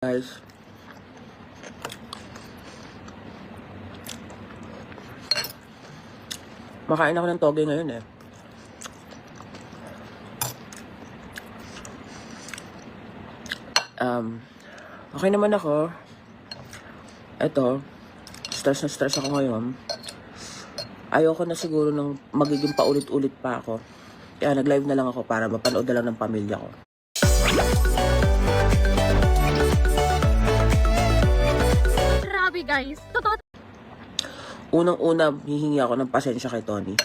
Guys, makain ako ng toge ngayon eh. Okay naman ako. Eto, stress na stress ako ngayon. Ayoko na siguro ng magiging paulit-ulit pa ako. Kaya nag-live na lang ako para mapanood na lang ng pamilya ko. Grabe guys, totoo. Unang-una, hihingi ako ng pasensya kay Tony.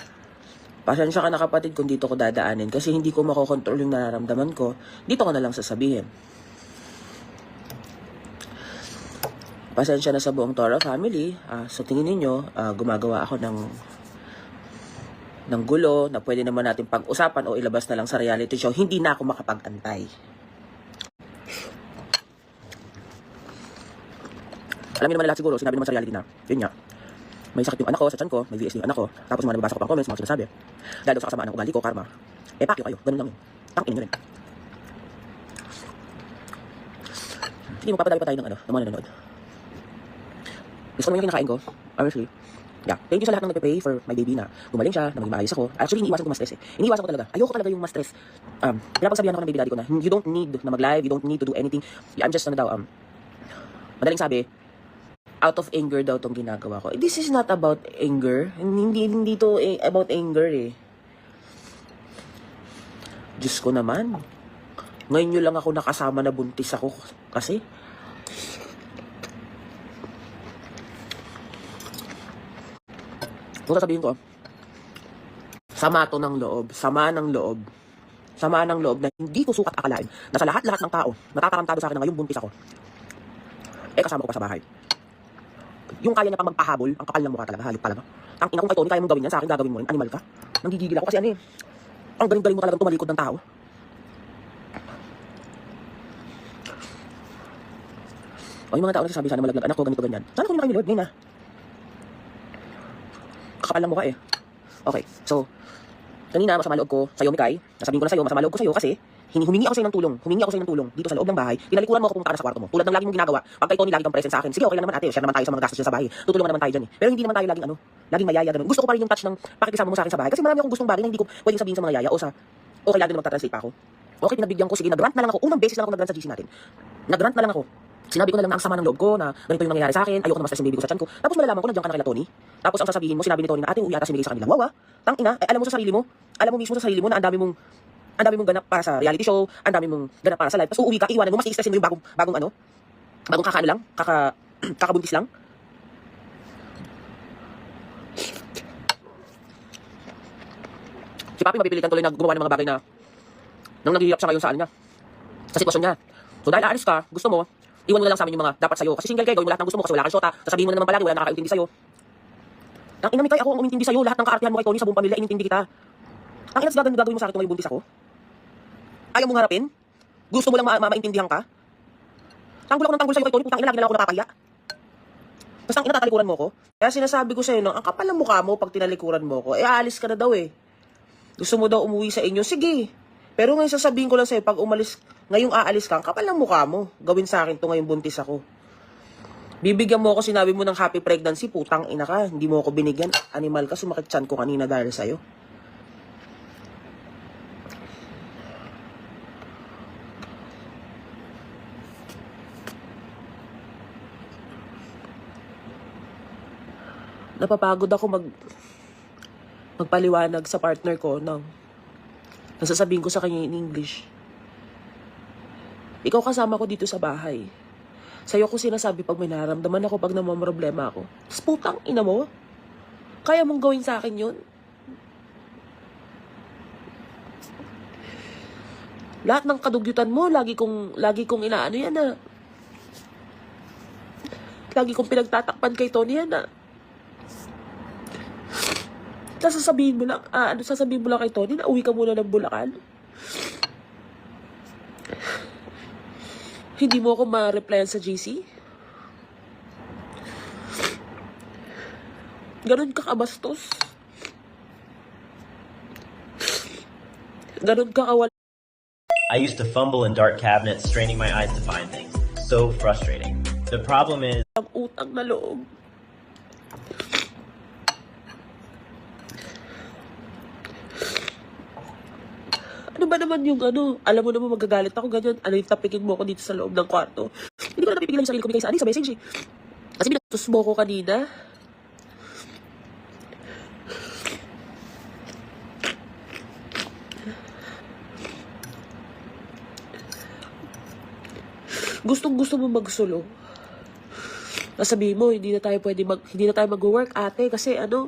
Pasensya ka na kapatid kung dito ko dadaanin kasi hindi ko makokontrol yung nararamdaman ko. Dito ko na lang sasabihin. Pasensya na sa buong Toro family. Sa tingin ninyo, gumagawa ako ng gulo na pwede naman natin pag-usapan o ilabas na lang sa reality show. Hindi na ako makapag-antay. Alam niyo naman lahat siguro, sinabi naman sa reality na, yun nga, may sakit yung anak ko sa tiyan ko, may VSD yung anak ko, tapos mga nababasa ko pang comments, mga sinasabi. Dahil sa kasamaan ng ugali ko, karma. Pakyo kayo, ganun lang yun. Tangin nyo rin. Hindi mo papadali pa tayo ng ng mga nanonood. Gusto mo yung kinakain ko, honestly. Yeah, thank you sa lahat ng nagpe-pray for my baby na gumaling siya, na maging maayos ako. Actually, iniiwasan ko ma-stress eh. Iniiwasan ko talaga. Ayoko talaga yung ma-stress. Pinapagsabihan ako ng baby daddy ko na, you don't need na mag-live, you don't need to do anything. I'm just, madaling sabi, out of anger daw tong ginagawa ko. This is not about anger. Hindi to about anger eh. Diyos ko naman. Ngayon nyo lang ako nakasama na buntis ako kasi. Kung sasabihin ko, sama to ng loob. Sama ng loob. Sama ng loob na hindi ko sukat akalain na sa lahat-lahat ng tao natatarantado sa akin na ngayong buntis ako. Kasama ko pa sa bahay. Yung kaya niya pang magpahabol, ang kapal ng mukha talaga, hayop talaga. Ang ina kong kay Tony, kaya mong gawin yan, sa akin gagawin mo rin, animal ka. Nanggigigil ako kasi ang galing-galing mo talagang tumalikod ng tao. O yung mga tao nagsasabi, sana malaglag anak ko, ganito, ganyan. Sana ko yung nakimilod, ngayon kakapal ng mukha eh. Okay, so, kanina masama loob ko sa'yo, Mikay. Nasabihin ko na sa'yo, masama loob ko sa'yo kasi humingi ako sa'yo ng tulong. Humingi ako sa'yo ng tulong dito sa loob ng bahay. Tinalikuran mo ako pumunta ka na sa kwarto mo. Tulad ng lagi mong ginagawa. Pag kay Tony lagi kang present sa akin. Sige, okay lang naman ate. Share naman tayo sa mga gastos niya sa bahay. Tutulungan naman tayo dyan eh. Pero hindi naman tayo laging mayaya ganun. Gusto ko pa rin yung touch ng pakikisama mo sa akin sa bahay. Kasi marami akong gustong bagay na hindi ko pwedeng sabihin sa mga yaya o okay lagi na magta-translate pa ako. Okay, pinagbigyan ko. Sige, nag-rant na lang ako. Unang beses na ako nag-rant sa GC natin. Nag-rant na lang ako. Sinabi ko na lang na ang sama ng loob ko na ganito yung nangyayari sa akin. Ayoko na ma-stress yung baby ko sa tiyan ko. Tapos malalaman ko nandiyan ka na kay Tony. Tapos ang sasabihin mo, sinabi ni Tony na ate, uwi ata sinigay sa kanila. Wow, tang ina, alam mo sa sarili mo. Alam mo mismo sa sarili mo na ang dami mong ganap para sa reality show, ang dami mong ganap para sa live. Tapos uuwi ka, iwanan mo, mas i-stressin mo yung bagong kakaano lang, kakabuntis lang. Si Papi mapipilitan tuloy na gumawa ng mga bagay na nang naghihirap siya ngayon sa niya. Sa sitwasyon niya. So dahil aalis ka, gusto mo, iwan mo na lang sa amin yung mga dapat sa'yo. Kasi single kayo, gawin mo lahat ng gusto mo kasi wala kang syota. Sasabihin mo na naman palagi, wala nakakaintindi sa'yo. Ang ina Mikay, ako ang umintindi sa'yo. Lahat ng kaartihan mo kay Tony sa buong pamilya, inintindi kita. Ang ina, gagawin mo sa akin kung may buntis ako? Ayaw mong harapin? Gusto mo lang maintindihan ka? Tanggol ako ng tanggol sa'yo kay Tony, putang ina, lagi na lang ako napapahiya. Basta ang ina, tatalikuran mo ko. Kaya sinasabi ko sa'yo, ang kapal ng mukha mo pag tinalikuran mo ko, aalis ka na daw eh. Gusto mo daw umuwi sa inyo, sige. Pero ngayon sasabihin ko lang sa'yo, pag ngayong aalis ka, kapal ng mukha mo. Gawin sa akin to ngayong buntis ako. Bibigyan mo ako, sinabi mo ng happy pregnancy, putang ina ka. Hindi mo ako binigyan. Animal ka, sumakit tiyan ko kanina dahil sa'yo. Napapagod ako magpaliwanag sa partner ko ng nasasabihin ko sa kanya in English. Ikaw kasama ko dito sa bahay. Sa'yo ko sinasabi pag may nararamdaman ako, pag namamroblema ako. Tapos putang ina mo, kaya mong gawin sa akin yun? Lahat ng kadugyutan mo, lagi kong inaano yan na. Lagi kong pinagtatakpan kay Tony yan na. Tapos sasabihin mo lang kay Tony na uwi ka muna ng Bulacan. Hindi mo ako ma-replyan sa GC? Ganon ka kabastos. Ganon ka kawal. I used to fumble in dark cabinets, straining my eyes to find things. so frustrating. The problem is, Ang utang na loob. Ano ba naman yung ano? Alam mo naman magagalit ako ganyan. Ano yung tapikin mo ako dito sa loob ng kwarto? Hindi ko na napipigilan yung sarili ko bigay sa sa message eh. Kasi binatos mo ko kanina. Gustong gusto mo magsulong. Nasabihin mo, hindi na tayo mag-work ate kasi ano,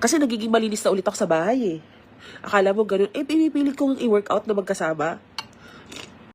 kasi nagiging malinis na ulit ako sa bahay eh. Akala mo ganun, pinipilit kong i-workout na magkasama.